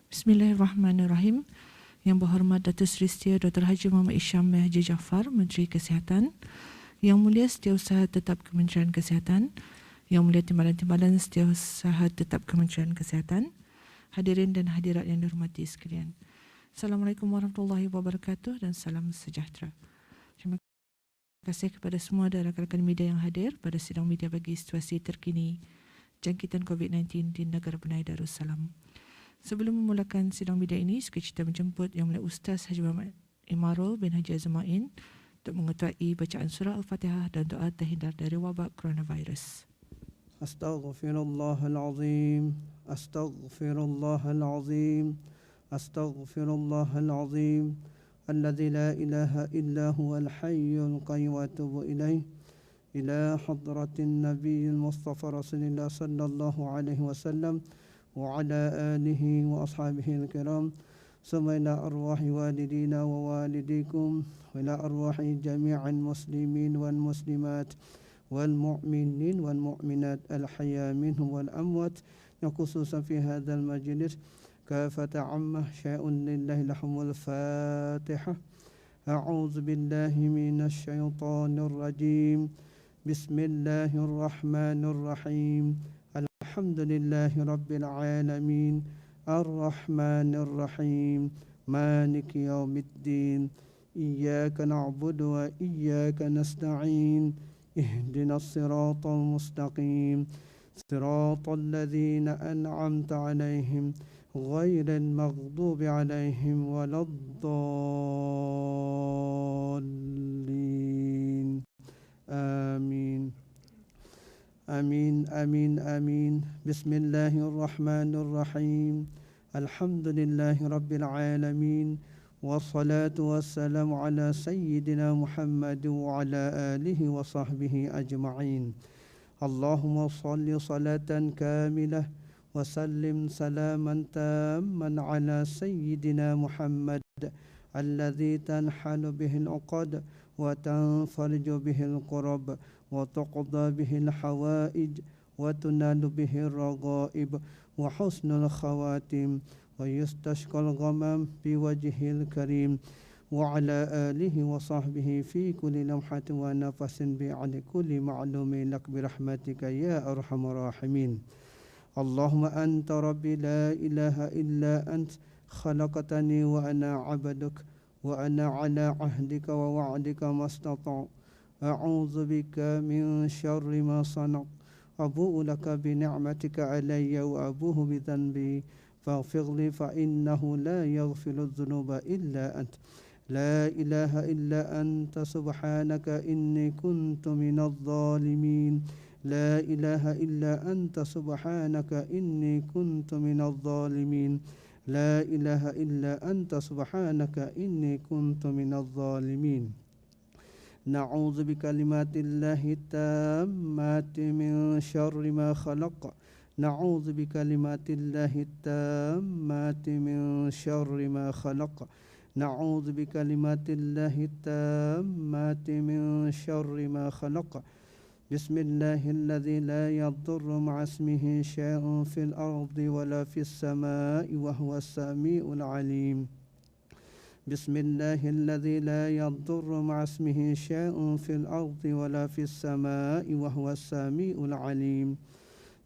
Bismillahirrahmanirrahim. Yang berhormat Datuk Seri Setia Dr. Haji Muhammad Isham Haji Jaafar, Menteri Kesihatan. Yang mulia Setiausaha Tetap Kementerian Kesihatan. Yang mulia Timbalan-Timbalan Setiausaha Tetap Kementerian Kesihatan. Hadirin dan hadirat yang dihormati sekalian. Assalamualaikum warahmatullahi wabarakatuh dan salam sejahtera. Terima kasih kepada semua dan rakan-rakan media yang hadir pada sidang media bagi situasi terkini jangkitan COVID-19 di negara Brunei Darussalam. Sebelum memulakan sidang media ini, kita menjemput Yang Mulia Ustaz Haji Muhammad Imarul bin Haji Azmain untuk mengetuai bacaan surah Al-Fatihah dan doa terhindar dari wabak coronavirus. Astaghfirullahalazim. Astaghfirullahalazim. Astaghfirullahalazim. Alladzi la ilaha illa huwal hayyul qayyum wa atubu ilaih. Ila hadratin nabiyil mustafa rasulillah sallallahu alaihi wasallam wa ala alihi wa ashabihi al-kiram. Summa ila arwahi walidina wa walidikum wa ila arwahi jami'al muslimin wal muslimat wal mu'minin wal mu'minat al-hayya minhum wal amwat, khususan fi hadzal majlis kafata ammah syai'un lillahi lahumul fatihah. A'udzu billahi minasy syaithanir rajim. Bismillahirrahmanirrahim. Alhamdulillahi Rabbil Alamin. Ar-Rahmanir Rahim. Maliki yaumiddin. Iyyaka na'budu wa iyyaka nasta'in. Ihdinas siratal mustaqim. Siratal ladzina an'amta 'alaihim ghairil maghdubi 'alaihim waladdallin. Amin. Amin, amin, amin. Bismillahirrahmanirrahim. Alhamdulillahi Rabbil Alamin. Wassalatu wassalamu ala Sayyidina Muhammad wa ala alihi wa sahbihi ajma'in. Allahumma salli salatan kamilah wa sallim salaman tamman ala Sayyidina Muhammad alladhi tanhalu bihil uqad wa tanfariju bihil qurab wa tuqda bihil hawaij wa tunalu bihil raghaib wa husnul khawatim wa yustashqal ghamam biwajhil karim wa ala alihi wa sahbihi fi kulli lamhatin wa nafasin bi'ali kulli ma'lumin lak birahmatika ya arhamar rahimin. Allahumma anta rabbi la ilaha illa ant khalaqtani wa ana 'abduk wa ana 'ala 'ahdika wa wa'dika mastata'. A'udzu bika min syarri ma sanaq. Abu'u laka bi ni'matika 'alayya wa abu'u bi dhanbi faghfir li fa innahu la yaghfiru dhunuba illa ant. La ilaha illa anta subhanaka inni kuntu minadh dhalimin. La ilaha illa anta subhanaka inni kuntu minadh dhalimin. La ilaha illa anta subhanaka inni kuntu minadh dhalimin. Na'udzu bikalimatillahi tammati min syarri ma khalaq. Na'udzu bikalimatillahi tammati min syarri ma khalaq. Na'udzu bikalimatillahi tammati min syarri ma khalaq. Bismillahilladzi la yadurru ma'asmihi syai'un fil ardi wala fis samai wa huwas samiul alim. Bismillahilladzi la yadurru ma'asmihi syai'un fil ardi wala fis samai wa huwas samiul alim.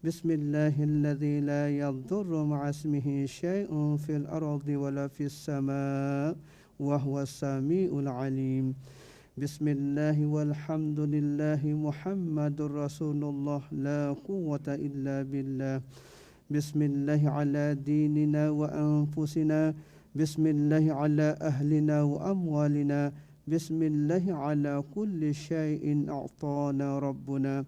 Bismillahilladzi la yadurru ma'asmihi syai'un fil ardi wala fis samai wa huwas samiul alim. Bismillahi walhamdulillahi Muhammadur Rasulullah la quwwata illa billah. Bismillahi ala dinina wa anfusina. Bismillahi ala ahlina wa amwalina. Bismillahi ala kulli syai'in a'tana Rabbuna.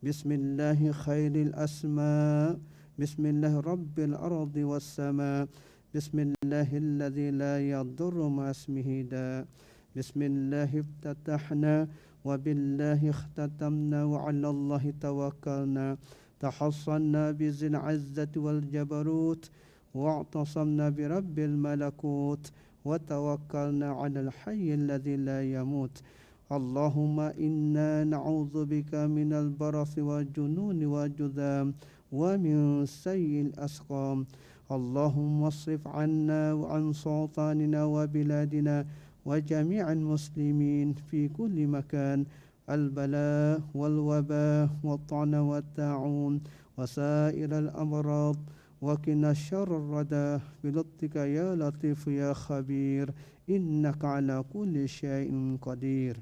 Bismillahi khairil asma. Bismillahi rabbil ardi was sama. Bismillahilladzi la yadurru ma'asmihi da. Bismillahi iftatahna wa billahi ikhtatamna wa 'ala Allahi tawakkalna. Tahassanna bizil 'izzati wal jabarut wa i'tasamna bi rabbil malakut wa tawakkalna 'alal hayyil ladzi la yamut. Allahumma inna na'udzu bika minal barasi wal jununi wal judham wa min sayyi'il asqam اللهم اصرف عنا وعن سلطاننا وبلادنا وجميع المسلمين في كل مكان البلاء والوباء والطعن والطاعون وسائر الأمراض وقنا شر الردى بلطفك يا لطيف يا خبير إنك على كل شيء قدير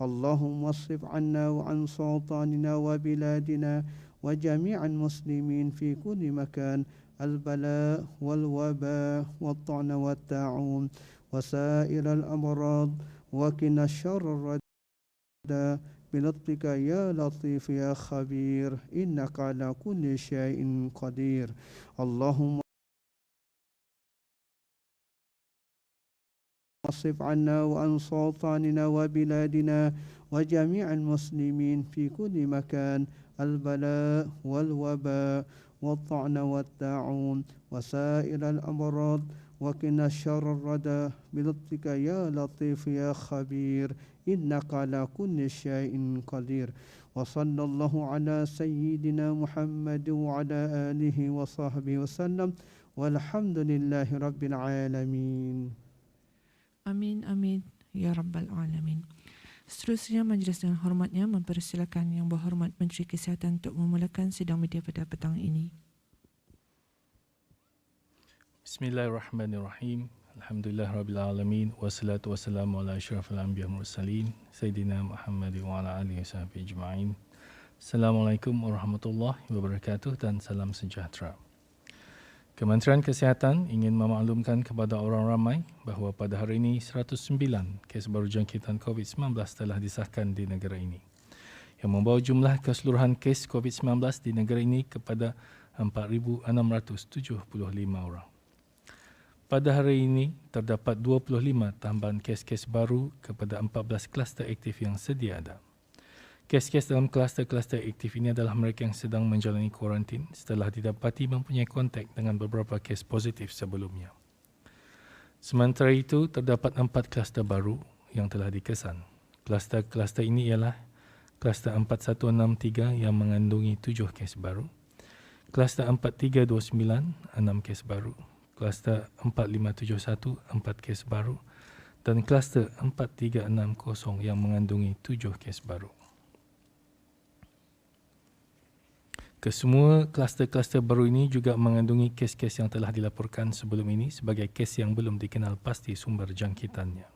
اللهم اصرف عنا وعن سلطاننا وبلادنا وجميع المسلمين في كل مكان البلاء والوباء والطعن والطاعون وسائر الأمراض وقنا شر الردى بلطفك يا لطيف يا خبير إنك على كل شيء قدير اللهم اصرف عنا وعن سلطاننا وبلادنا وجميع المسلمين في كل مكان البلاء والوباء والطعن والطاعون وسائر الأمراض وقنا شر الردى بلطفك يا لطيف يا خبير إنك على كل شيء قدير وصلى الله على سيدنا محمد وعلى آله وصحبه وسلم والحمد لله رب العالمين. Amin, amin, ya Rabbal Alamin. Seterusnya, majlis dengan hormatnya mempersilakan Yang Berhormat Menteri Kesihatan untuk memulakan sidang media pada petang ini. Bismillahirrahmanirrahim. Alhamdulillahirrabbilalamin. Wassalatu wassalamu ala asyrafil anbiya mursalin Sayyidina Muhammad wa ala alihi wasahbihi ajma'in. Assalamualaikum warahmatullahi wabarakatuh dan salam sejahtera. Kementerian Kesihatan ingin memaklumkan kepada orang ramai bahawa pada hari ini 109 kes baru jangkitan COVID-19 telah disahkan di negara ini, yang membawa jumlah keseluruhan kes COVID-19 di negara ini kepada 4,675 orang. Pada hari ini, terdapat 25 tambahan kes-kes baru kepada 14 kluster aktif yang sedia ada. Kes-kes dalam kluster-kluster aktif ini adalah mereka yang sedang menjalani kuarantin setelah didapati mempunyai kontak dengan beberapa kes positif sebelumnya. Sementara itu, terdapat 4 kluster baru yang telah dikesan. Kluster-kluster ini ialah kluster 4163 yang mengandungi 7 kes baru, kluster 4329, 6 kes baru, kluster 4571, 4 kes baru, dan kluster 4360 yang mengandungi 7 kes baru. Kesemua kluster-kluster baru ini juga mengandungi kes-kes yang telah dilaporkan sebelum ini sebagai kes yang belum dikenal pasti sumber jangkitannya.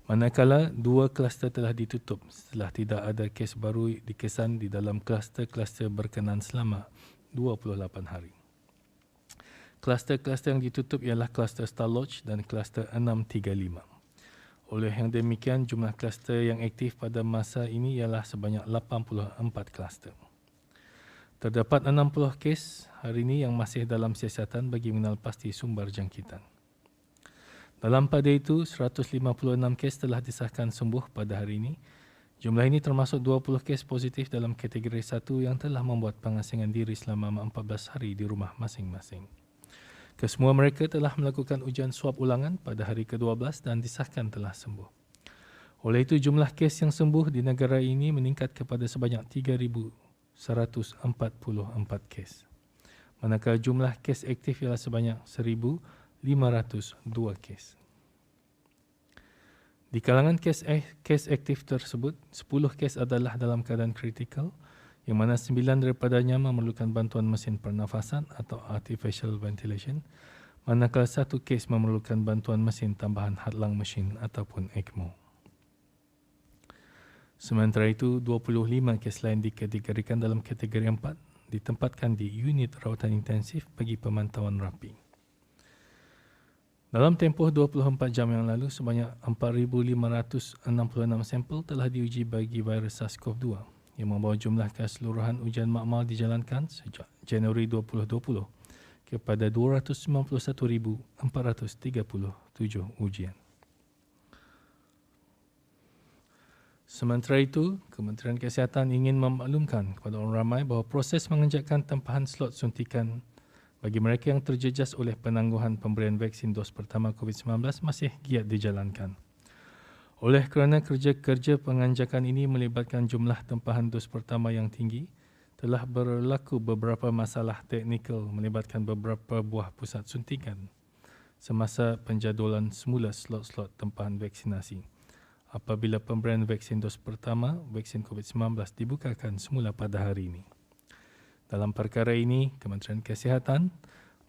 Manakala 2 kluster telah ditutup setelah tidak ada kes baru dikesan di dalam kluster-kluster berkenan selama 28 hari. Kluster-kluster yang ditutup ialah kluster Star Lodge dan kluster 635. Oleh yang demikian, jumlah kluster yang aktif pada masa ini ialah sebanyak 84 kluster. Terdapat 60 kes hari ini yang masih dalam siasatan bagi mengenal pasti sumber jangkitan. Dalam pada itu, 156 kes telah disahkan sembuh pada hari ini. Jumlah ini termasuk 20 kes positif dalam kategori 1 yang telah membuat pengasingan diri selama 14 hari di rumah masing-masing. Kesemua mereka telah melakukan ujian swab ulangan pada hari ke-12 dan disahkan telah sembuh. Oleh itu, jumlah kes yang sembuh di negara ini meningkat kepada sebanyak 3,144 kes. Manakala jumlah kes aktif ialah sebanyak 1,502 kes. Di kalangan kes aktif tersebut, 10 kes adalah dalam keadaan kritikal, yang mana 9 daripadanya memerlukan bantuan mesin pernafasan atau artificial ventilation, manakala 1 kes memerlukan bantuan mesin tambahan hadlang mesin ataupun ECMO. Sementara itu, 25 kes lain dikategorikan dalam kategori 4 ditempatkan di unit rawatan intensif bagi pemantauan rapi. Dalam tempoh 24 jam yang lalu, sebanyak 4,566 sampel telah diuji bagi virus SARS-CoV-2 yang membawa jumlah keseluruhan ujian makmal dijalankan sejak Januari 2020 kepada 291,437 ujian. Sementara itu, Kementerian Kesihatan ingin memaklumkan kepada orang ramai bahawa proses mengenjatkan tempahan slot suntikan bagi mereka yang terjejas oleh penangguhan pemberian vaksin dos pertama COVID-19 masih giat dijalankan. Oleh kerana kerja-kerja penganjakan ini melibatkan jumlah tempahan dos pertama yang tinggi, telah berlaku beberapa masalah teknikal melibatkan beberapa buah pusat suntikan semasa penjadualan semula slot-slot tempahan vaksinasi. Apabila pemberian vaksin dos pertama, vaksin COVID-19 dibukakan semula pada hari ini. Dalam perkara ini, Kementerian Kesihatan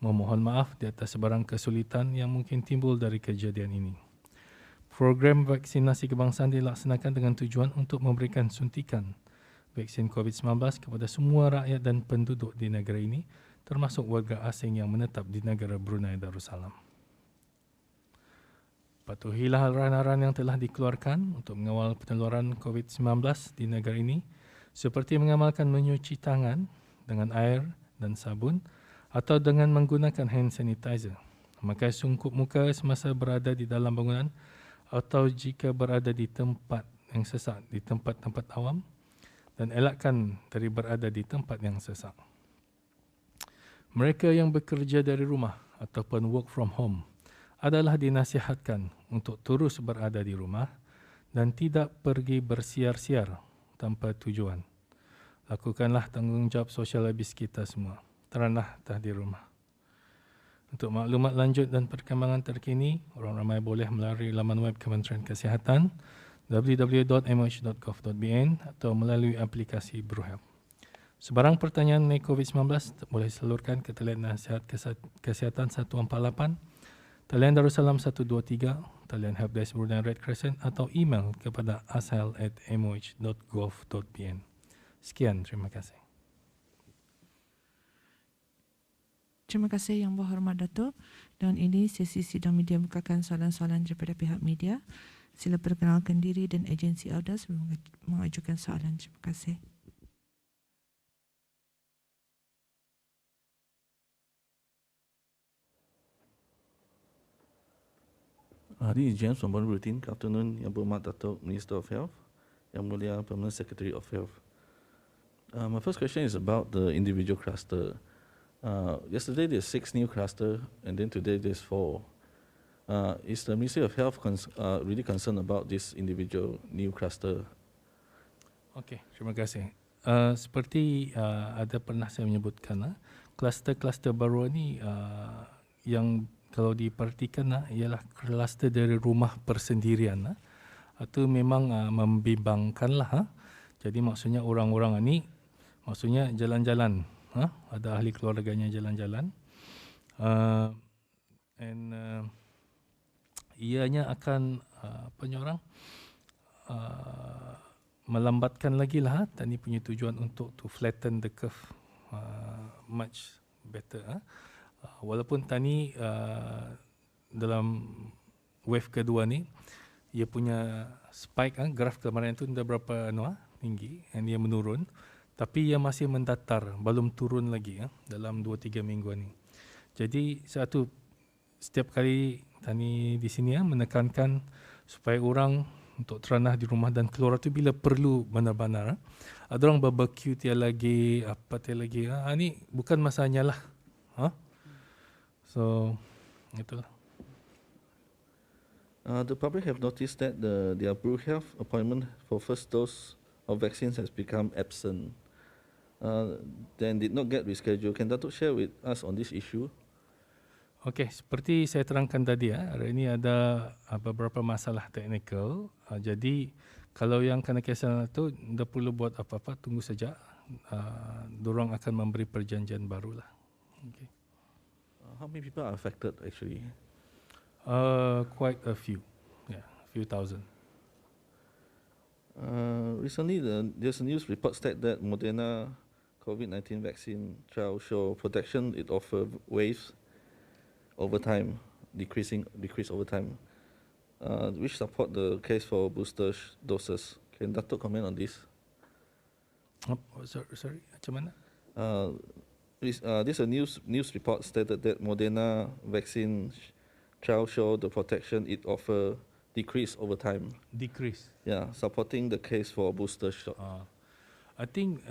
memohon maaf di atas sebarang kesulitan yang mungkin timbul dari kejadian ini. Program vaksinasi kebangsaan dilaksanakan dengan tujuan untuk memberikan suntikan vaksin COVID-19 kepada semua rakyat dan penduduk di negara ini, termasuk warga asing yang menetap di negara Brunei Darussalam. Patuhilah arahan-arahan yang telah dikeluarkan untuk mengawal penularan COVID-19 di negara ini, seperti mengamalkan mencuci tangan dengan air dan sabun atau dengan menggunakan hand sanitizer, memakai sungkup muka semasa berada di dalam bangunan atau jika berada di tempat yang sesak di tempat-tempat awam, dan elakkan dari berada di tempat yang sesak. Mereka yang bekerja dari rumah ataupun work from home adalah dinasihatkan untuk terus berada di rumah dan tidak pergi bersiar-siar tanpa tujuan. Lakukanlah tanggungjawab sosial habis kita semua. Teranlah di rumah. Untuk maklumat lanjut dan perkembangan terkini, orang ramai boleh melalui laman web Kementerian Kesihatan www.moh.gov.bn atau melalui aplikasi BruHealth. Sebarang pertanyaan mengenai COVID-19 boleh salurkan ke talian nasihat kesihatan 148, talian Darussalam 123, talian Helpdesk Brunei Red Crescent atau email kepada ashel@moh.gov.bn. Sekian, terima kasih. Terima kasih Yang Berhormat Datuk. Dan ini sesi sidang media bukakan soalan-soalan daripada pihak media. Sila perkenalkan diri dan agensi anda sebelum mengajukan soalan. Terima kasih. This is James from Bonn Routine. Good afternoon, Yang Berhormat Datuk Minister of Health, Yang Mulia Permanent Secretary of Health. My first question is about the individual cluster. Yesterday there's 6 new cluster, and then today there's 4. Is the Ministry of Health really concerned about this individual new cluster? Okey, terima kasih. Seperti ada pernah saya menyebutkan, kluster-kluster baru ni yang kalau diperhatikan ialah kluster dari rumah persendirian. Itu memang membimbangkanlah. Jadi maksudnya orang-orang ni maksudnya jalan-jalan, ada ahli keluarganya jalan-jalan, ianya akan melambatkan lagi lah tadi punya tujuan untuk to flatten the curve much better. Walaupun tadi dalam wave kedua ni ia punya spike, graf kemarin tu dah berapa tinggi dan dia menurun, tapi ia masih mendatar, belum turun lagi dalam 2-3 minggu ni. Jadi setiap kali tani di sini menekankan supaya orang untuk teranah di rumah dan keluar tu bila perlu benar-benar. Ada orang barbecue tiada lagi, apa tiada lagi. Ni bukan masanya lah. So itulah. The public have noticed that their BruHealth appointment for first dose of vaccines has become absent. Then did not get rescheduled. Can Datuk share with us on this issue? Okey, seperti saya terangkan tadi, hari ini ada beberapa masalah teknikal. Jadi kalau yang kena kisah itu tidak perlu buat apa-apa, tunggu saja. Dorang akan memberi perjanjian barulah. Okay. How many people are affected actually? Quite a few, a few thousand. Recently, there's a news report state that Moderna COVID-19 vaccine trial show protection it offers waves over time, decrease over time, which support the case for booster doses. Can Datuk comment on this? Sorry, macam mana? This a news report stated that Moderna vaccine trial show the protection it offer decrease over time. Decrease. Yeah, supporting the case for booster shot. I think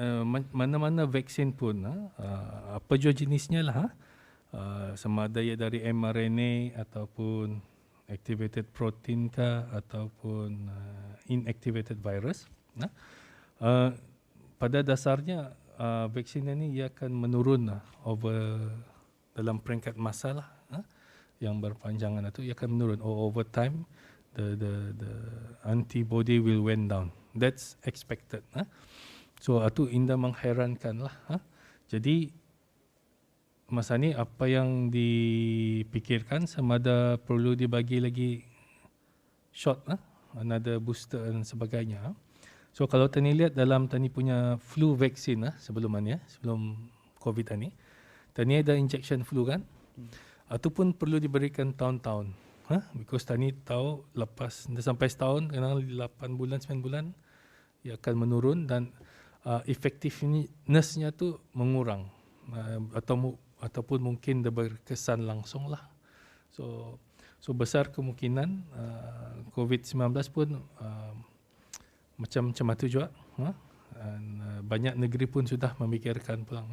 mana-mana vaksin pun, apa jua jenisnya lah, sama ada ia dari mRNA ataupun activated protein kah ataupun inactivated virus. Pada dasarnya vaksin ini ia akan menurun over dalam peringkat masa lah, yang berpanjangan itu ia akan menurun, over time the antibody will went down. That's expected. So itu indah mengherankan lah. Jadi masa ni apa yang dipikirkan sama ada perlu dibagi lagi shot, another booster dan sebagainya. So kalau tani lihat dalam tani punya flu vaksin sebelum COVID ni, tani ada injection flu kan? Ataupun perlu diberikan tahun-tahun. Because tani tahu lepas sampai setahun, kadang 8 bulan, 9 bulan, ia akan menurun dan effectiveness-nya tu mengurang. Ataupun mungkin dia berkesan langsung lah. So besar kemungkinan COVID-19 pun macam itu juga. Dan, banyak negeri pun sudah memikirkan pulang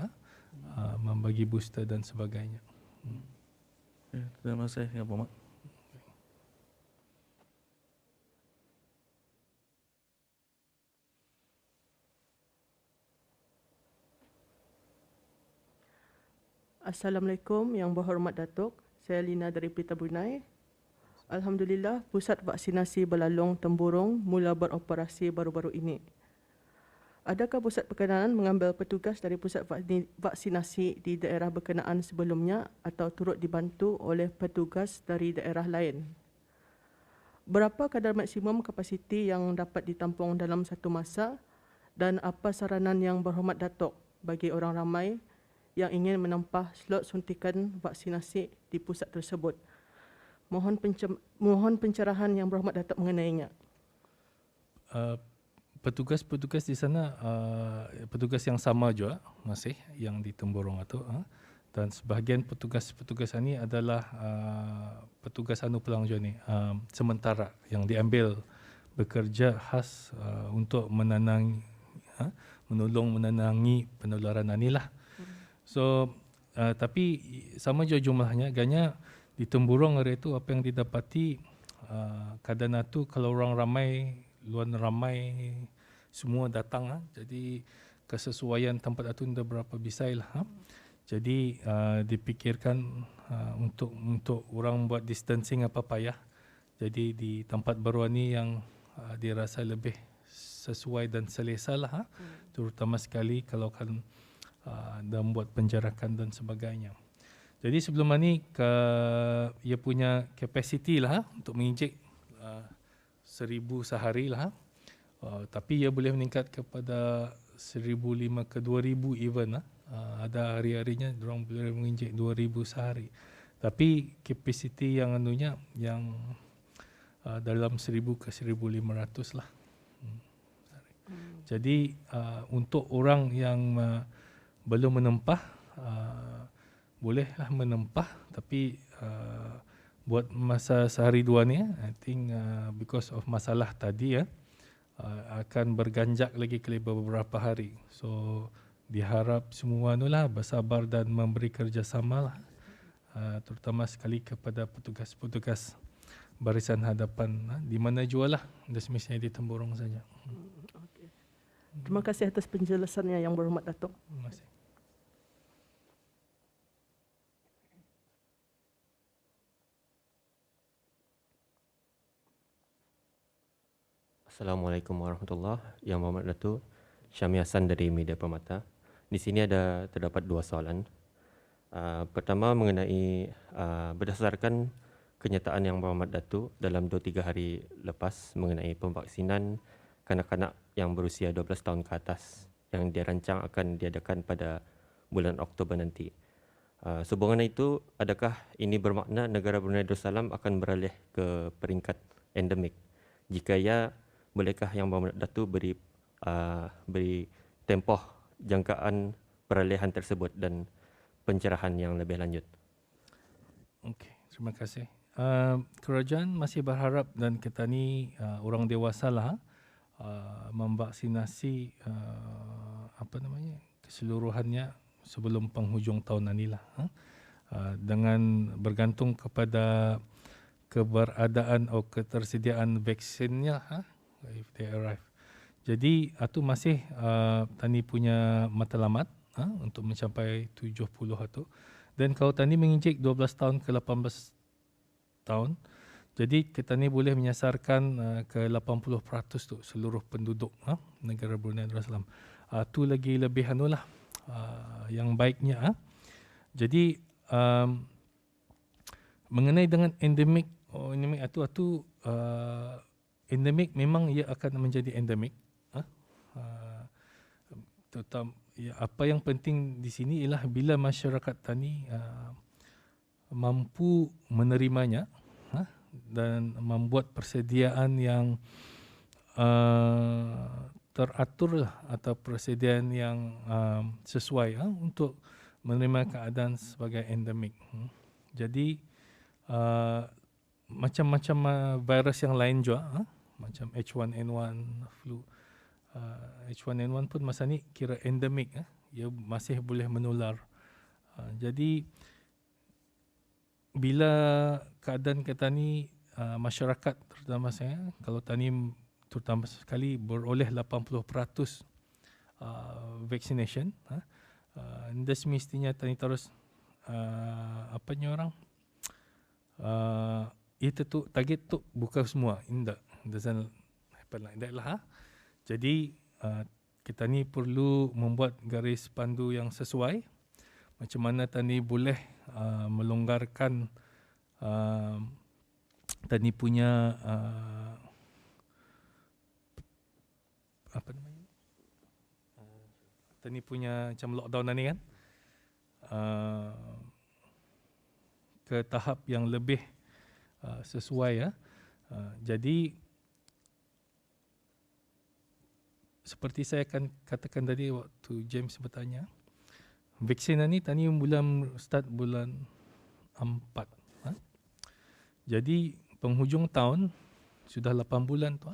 membagi booster dan sebagainya. Terima kasih Yang Berhormat. Assalamualaikum Yang Berhormat Datuk. Saya Lina dari Pelita Brunei. Alhamdulillah, Pusat Vaksinasi Belalong Temburong mula beroperasi baru-baru ini. Adakah pusat berkenaan mengambil petugas dari pusat vaksinasi di daerah berkenaan sebelumnya atau turut dibantu oleh petugas dari daerah lain? Berapa kadar maksimum kapasiti yang dapat ditampung dalam satu masa dan apa saranan Yang Berhormat Datuk bagi orang ramai yang ingin menempah slot suntikan vaksinasi di pusat tersebut? Mohon pencerahan Yang Berhormat Datuk mengenainya. Petugas-petugas di sana petugas yang sama juga masih yang di Temburong itu, dan sebahagian petugas-petugas ini adalah petugas pulang juga ni sementara yang diambil bekerja khas untuk menolong menenangi penularan inilah. So tapi sama juga jumlahnya, agaknya di Temburong hari itu apa yang didapati kadang itu kalau orang ramai, luar ramai semua datang, jadi kesesuaian tempat itu tidak berapa bisa lah. Jadi dipikirkan untuk orang buat distancing apa payah. Jadi di tempat baru ni yang dirasa lebih sesuai dan selesa lah, terutama sekali kalau kan dan buat penjarakan dan sebagainya. Jadi sebelum ni ia punya kapasiti lah untuk menginjek 1,000 sehari lah. Tapi ia boleh meningkat kepada 1,500 ke 2,000 even lah. Ada hari-harinya diorang boleh menginjek 2,000 sehari. Tapi kapasiti yang yang dalam 1,000 ke 1,500 lah. Jadi untuk orang yang belum menempah, bolehlah menempah, tapi buat masa sehari dua ni, I think because of masalah tadi akan berganjak lagi ke beberapa hari. So diharap semua bersabar dan memberi kerjasama lah, terutama sekali kepada petugas-petugas barisan hadapan di mana jualah, semestinya di Temburong saja. Okay. Terima kasih atas penjelasannya Yang Berhormat Datuk. Terima kasih. Assalamualaikum warahmatullahi wabarakatuh. Yang Berhormat Datuk, Syami Hassan dari Media Permata. Di sini terdapat dua soalan. Pertama mengenai berdasarkan kenyataan Yang Berhormat Datuk dalam 2-3 hari lepas mengenai pemvaksinan kanak-kanak yang berusia 12 tahun ke atas yang dirancang akan diadakan pada bulan Oktober nanti. Sehubungan itu, adakah ini bermakna negara Brunei Darussalam akan beralih ke peringkat endemik? Jika ya, bolehkah Yang Berhormat Datuk beri tempoh jangkaan peralihan tersebut dan pencerahan yang lebih lanjut? Okey, terima kasih. Kerajaan masih berharap dan kita ni orang dewasa lah memvaksinasi keseluruhannya sebelum penghujung tahun ini lah. Dengan bergantung kepada keberadaan atau ketersediaan vaksinnya if they arrive. Jadi itu masih tani punya matlamat untuk mencapai 70 itu. Dan kalau tani menginjek 12 tahun ke 18 tahun, jadi kita ni boleh menyasarkan ke 80% tu seluruh penduduk negara Brunei Darussalam. Tu lagi lebih anulah yang baiknya. Jadi mengenai dengan endemik, endemik itu endemik memang ia akan menjadi endemik. Terutama apa yang penting di sini ialah bila masyarakat tani mampu menerimanya dan membuat persediaan yang teratur atau persediaan yang sesuai untuk menerima keadaan sebagai endemik. Jadi macam-macam virus yang lain juga, macam H1N1 flu, H1N1 pun masa ni kira endemik, ia masih boleh menular. Jadi bila keadaan kita ni masyarakat terutama saya, kalau tani terutama sekali beroleh 80% vaccination, dan semestinya tani terus itu tu target tu bukan semua, indah doesn't happen like that lah. Jadi kita ni perlu membuat garis pandu yang sesuai macam mana tani boleh melonggarkan tani punya tani punya macam lockdown ni kan, ke tahap yang lebih sesuai. Jadi seperti saya akan katakan tadi waktu James bertanya, vaksin ni tani start bulan 4. Jadi penghujung tahun sudah 8 bulan tu.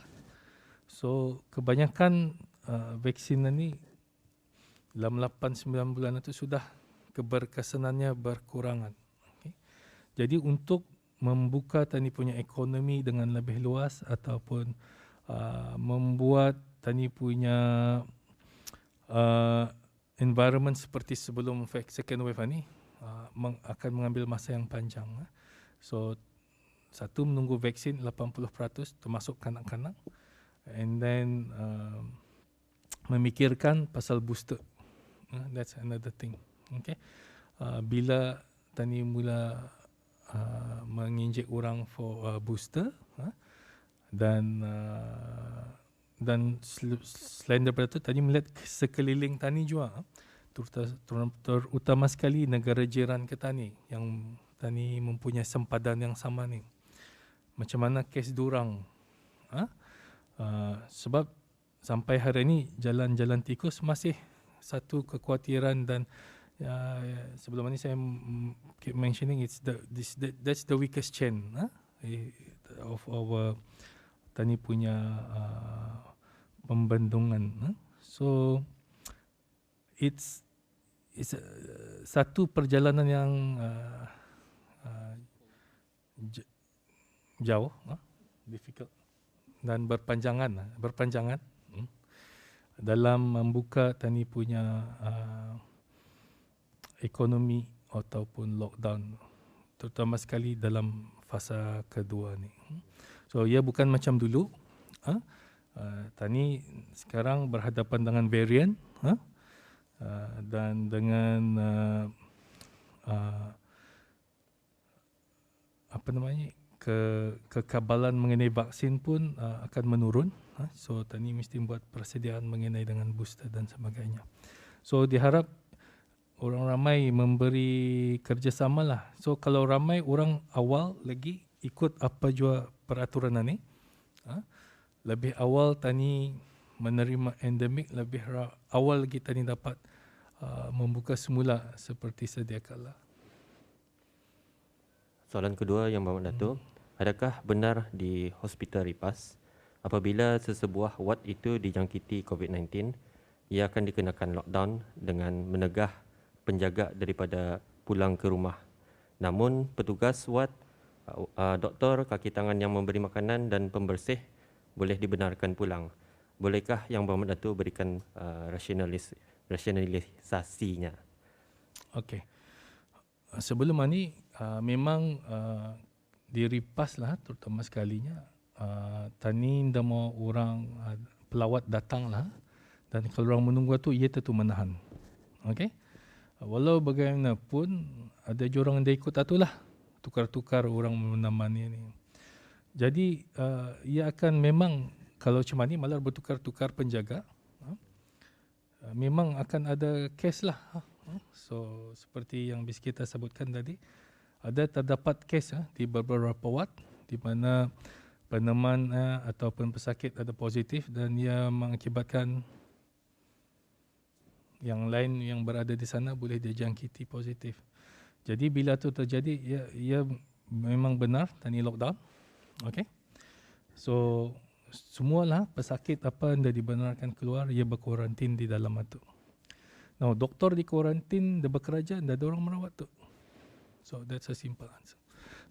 So kebanyakan vaksin ni dalam 8-9 bulan itu sudah keberkesanannya berkurangan. Okay. Jadi untuk membuka tani punya ekonomi dengan lebih luas ataupun membuat tani punya environment seperti sebelum second wave ni akan mengambil masa yang panjang. So satu menunggu vaksin 80% termasuk kanak-kanak, and then memikirkan pasal booster. That's another thing. Okay. Bila tani mula menginjek orang for booster, dan selain daripada itu tadi melihat sekeliling tani juga, terutama sekali negara jiran kita ni yang tani mempunyai sempadan yang sama ni, macam mana kes durang. Sebab sampai hari ini jalan-jalan tikus masih satu kekhawatiran, dan sebelum ini saya keep mentioning that's the weakest chain of our tani punya pembendungan. So it's satu perjalanan yang jauh, difficult dan berpanjangan dalam membuka tani punya ekonomi ataupun lockdown, terutama sekali dalam fasa kedua ni. So ia bukan macam dulu. Tani sekarang berhadapan dengan varian dan dengan kekabalan mengenai vaksin pun akan menurun. So tani mesti buat persediaan mengenai dengan booster dan sebagainya. So diharap orang ramai memberi kerjasama lah. So kalau ramai orang awal lagi ikut apa jua peraturan ni, lebih awal tani menerima endemik, lebih awal lagi tani dapat membuka semula seperti sedia kala. Soalan kedua yang Berhormat Datuk, adakah benar di Hospital Ripas apabila sesebuah ward itu dijangkiti COVID-19, ia akan dikenakan lockdown dengan menegah penjaga daripada pulang ke rumah. Namun petugas ward, doktor, kaki tangan yang memberi makanan dan pembersih boleh dibenarkan pulang. Bolehkah Yang Berhormat Datuk berikan rasionalisasinya? Okey. Sebelum ni memang diripas lah terutama sekalinya tani dah mau orang pelawat datang lah, dan kalau orang menunggu tu ia tentu menahan. Okey. Walau bagaimanapun ada jorang yang dia ikut atulah, tukar-tukar orang menamani ni. Jadi ia akan memang kalau macam ni malah bertukar-tukar penjaga, memang akan ada kes lah. So seperti yang bis kita sebutkan tadi, ada terdapat kes di beberapa ward di mana peneman ataupun pesakit ada positif dan ia mengakibatkan yang lain yang berada di sana boleh dijangkiti positif. Jadi bila tu terjadi, ia memang benar tani lockdown. Okey. So semualah pesakit apa yang dah dibenarkan keluar, ia berkuarantin di dalam itu. Now, doktor di kuarantin, dia bekerja, dah ada orang merawat tu. So that's a simple answer.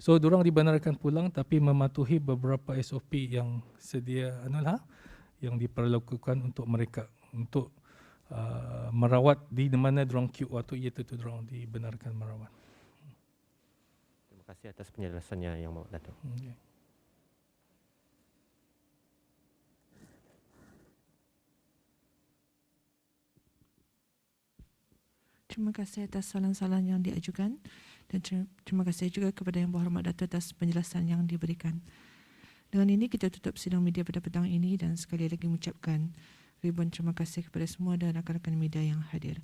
So diorang dibenarkan pulang tapi mematuhi beberapa SOP yang sedia yang diperlakukan untuk mereka untuk merawat di mana diorang queue waktu iaitu tu diorang dibenarkan merawat. Terima kasih atas penjelasannya Yang Berhormat Datuk. Okay. Terima kasih atas soalan-soalan yang diajukan dan terima kasih juga kepada Yang Berhormat Datuk atas penjelasan yang diberikan. Dengan ini kita tutup sidang media pada petang ini dan sekali lagi mengucapkan ribuan terima kasih kepada semua dan rakan-rakan media yang hadir.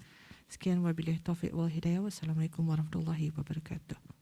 Sekian wabillahi taufiq wal hidayah. Wassalamualaikum warahmatullahi wabarakatuh.